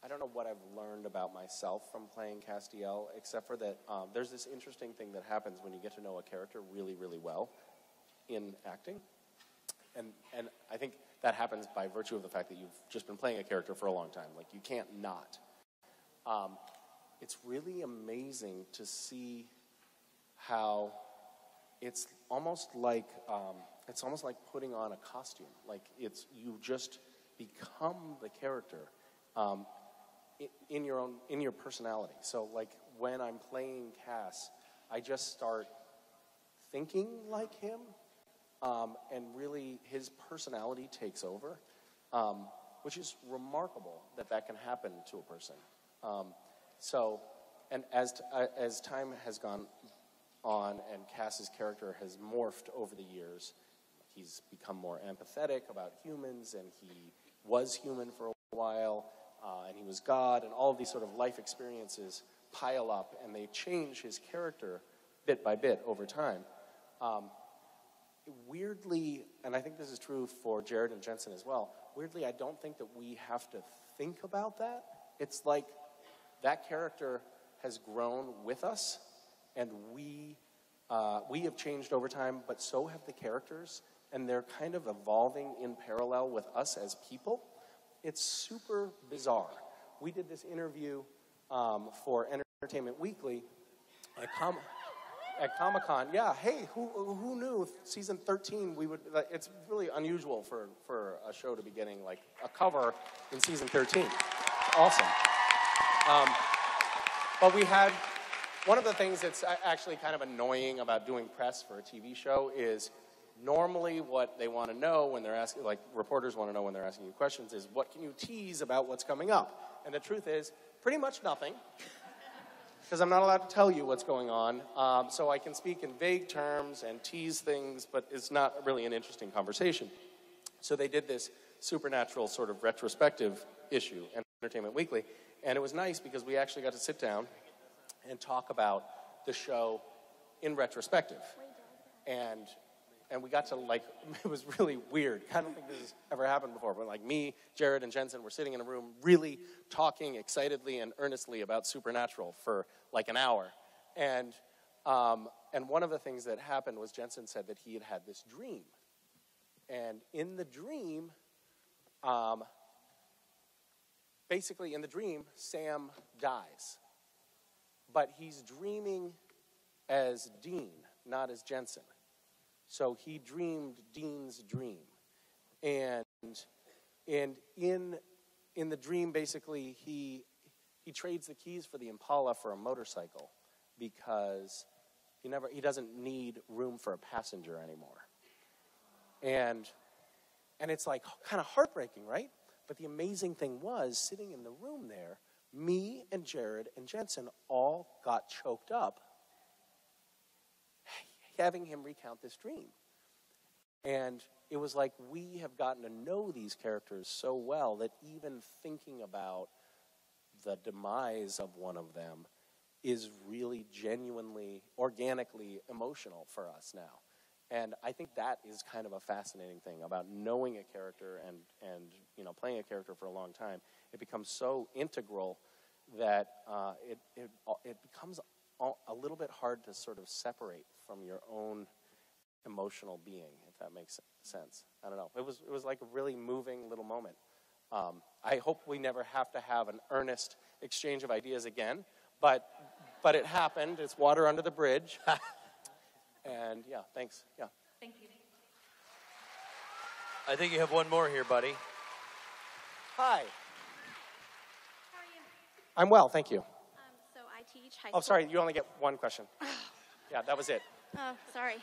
don't know what I've learned about myself from playing Castiel, except for that there's this interesting thing that happens when you get to know a character really, really well in acting. And I think that happens by virtue of the fact that you've just been playing a character for a long time. Like, you can't not. It's really amazing to see how it's almost like putting on a costume. Like, you just become the character in your personality. So, like, when I'm playing Cass, I just start thinking like him. And really, his personality takes over, which is remarkable that can happen to a person. And as time has gone on and Cass's character has morphed over the years, he's become more empathetic about humans, and he was human for a while, and he was God, and all of these sort of life experiences pile up, and they change his character bit by bit over time. Weirdly, and I think this is true for Jared and Jensen as well, weirdly, I don't think that we have to think about that. It's like that character has grown with us, and we have changed over time, but so have the characters, and they're kind of evolving in parallel with us as people. It's super bizarre. We did this interview for Entertainment Weekly at Comic-Con. Yeah, hey, who knew season 13 we would, it's really unusual for a show to be getting like a cover in season 13. Awesome. But we had, one of the things that's actually kind of annoying about doing press for a TV show is normally what they want to know when they're asking, like reporters want to know when they're asking you questions, is what can you tease about what's coming up? And the truth is, pretty much nothing, because I'm not allowed to tell you what's going on. So I can speak in vague terms and tease things, but it's not really an interesting conversation. So they did this Supernatural sort of retrospective issue, Entertainment Weekly, and it was nice because we actually got to sit down and talk about the show in retrospective. And we got to, like, it was really weird. I don't think this has ever happened before, but like me, Jared, and Jensen were sitting in a room really talking excitedly and earnestly about Supernatural for like an hour. And one of the things that happened was Jensen said that he had had this dream. And in the dream, basically in the dream, Sam dies. But he's dreaming as Dean, not as Jensen. So he dreamed Dean's dream. And in the dream, basically, he trades the keys for the Impala for a motorcycle because he doesn't need room for a passenger anymore. And it's like kind of heartbreaking, right? But the amazing thing was, sitting in the room there, me and Jared and Jensen all got choked up having him recount this dream. And it was like we have gotten to know these characters so well that even thinking about the demise of one of them is really genuinely, organically emotional for us now. And I think that is kind of a fascinating thing about knowing a character and playing a character for a long time. It becomes so integral that it becomes a little bit hard to sort of separate from your own emotional being, if that makes sense. I don't know. It was like a really moving little moment. I hope we never have to have an earnest exchange of ideas again, but it happened. It's water under the bridge. And yeah, thanks. Yeah. Thank you. I think you have one more here, buddy. Hi. How are you? I'm well, thank you. So I teach high school. Oh, sorry, you only get one question. Yeah, that was it. Oh, sorry.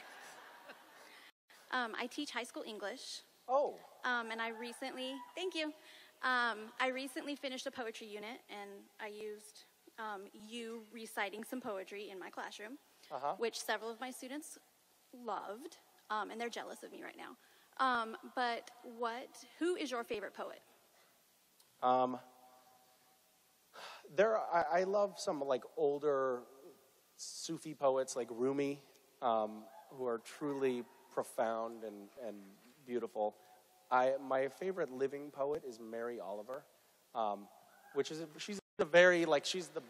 I teach high school English. Oh. And I recently, thank you. I recently finished a poetry unit, and I used you reciting some poetry in my classroom, which several of my students loved, and they're jealous of me right now. But who is your favorite poet? I love some like older Sufi poets like Rumi, who are truly profound and beautiful. My favorite living poet is Mary Oliver, she's the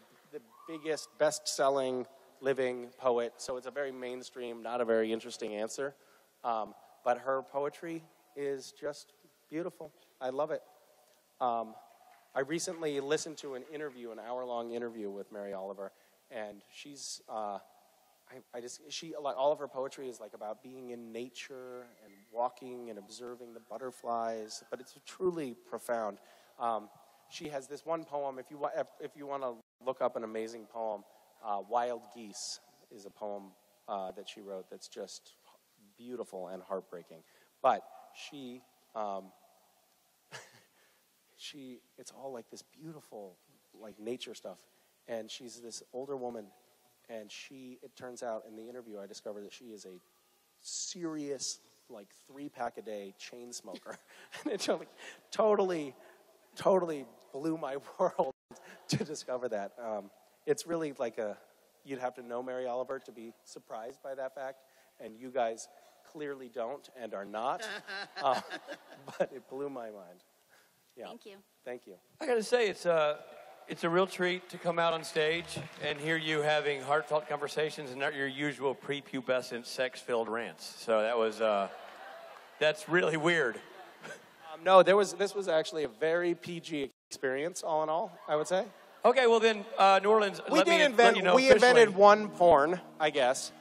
biggest best-selling living poet, so it's a very mainstream, not a very interesting answer. But her poetry is just beautiful. I love it. I recently listened to an hour-long interview with Mary Oliver, and she's, all of her poetry is like about being in nature and walking and observing the butterflies, but it's truly profound. She has this one poem, if you want to look up an amazing poem, Wild Geese is a poem that she wrote that's just beautiful and heartbreaking. But it's all like this beautiful, like nature stuff. And she's this older woman, and it turns out in the interview I discovered that she is a serious, like 3-pack-a-day chain smoker. And it totally blew my world to discover that. It's really like you'd have to know Mary Oliver to be surprised by that fact, and you guys clearly don't and are not, but it blew my mind. Yeah. Thank you. Thank you. I got to say, it's a real treat to come out on stage and hear you having heartfelt conversations and not your usual prepubescent, sex-filled rants. So that was, that's really weird. No, this was actually a very PG experience, all in all, I would say. Okay, well then, New Orleans, We invented one porn, I guess.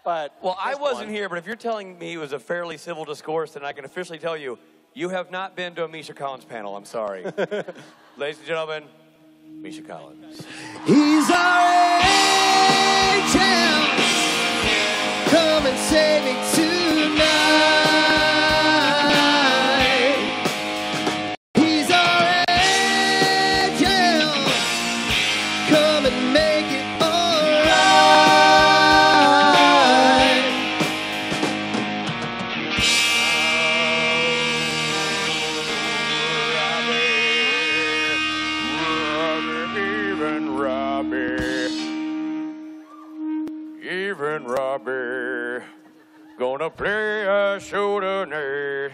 But well, I wasn't here, but if you're telling me it was a fairly civil discourse, then I can officially tell you, you have not been to a Misha Collins panel. I'm sorry. Ladies and gentlemen, Misha Collins. He's our angel. Come and save me tonight. He's our angel. Come and make it all right. Even Robbie, gonna play a show tonight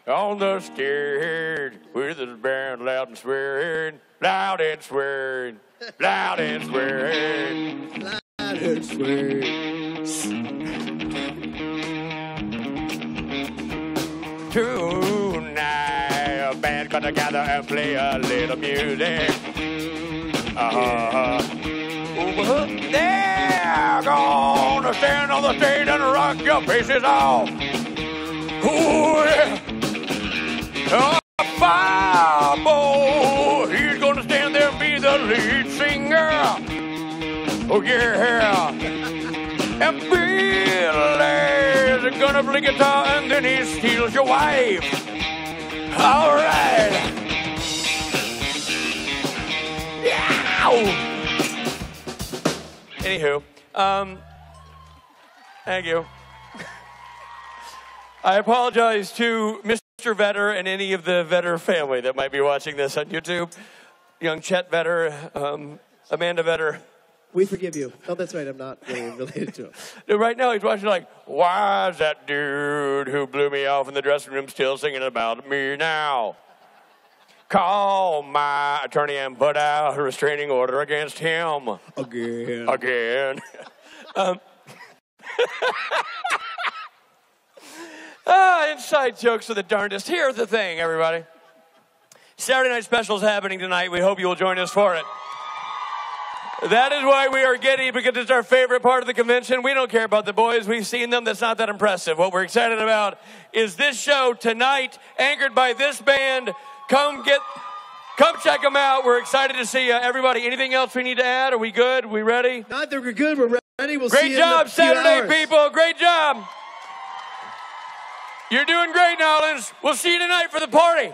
on the stage with his band loud and swearing, loud and swearing, loud and swearing, loud and swearing. Tonight, a band gonna gather and play a little music. They're gonna stand on the stage and rock your faces off. Ooh, yeah. Boy, he's gonna stand there and be the lead singer. Oh, yeah. And Billy's gonna play guitar and then he steals your wife. All right. Yeah. Anywho, thank you. I apologize to Mr. Vetter and any of the Vetter family that might be watching this on YouTube. Young Chet Vetter, Amanda Vetter. We forgive you. Oh, that's right. I'm not really related to him. Right now he's watching like, why is that dude who blew me off in the dressing room still singing about me now? Call my attorney and put out a restraining order against him. Again. Inside jokes are the darndest. Here's the thing, everybody. Saturday Night Special is happening tonight. We hope you will join us for it. That is why we are giddy, because it's our favorite part of the convention. We don't care about the boys. We've seen them. That's not that impressive. What we're excited about is this show tonight, anchored by this band. Come check them out. We're excited to see everybody. Anything else we need to add? Are we good? Are we ready? I think we're good. We're ready. We'll Great see you job, in a few Saturday, hours. people. Great job. You're doing great, Nolans. We'll see you tonight for the party.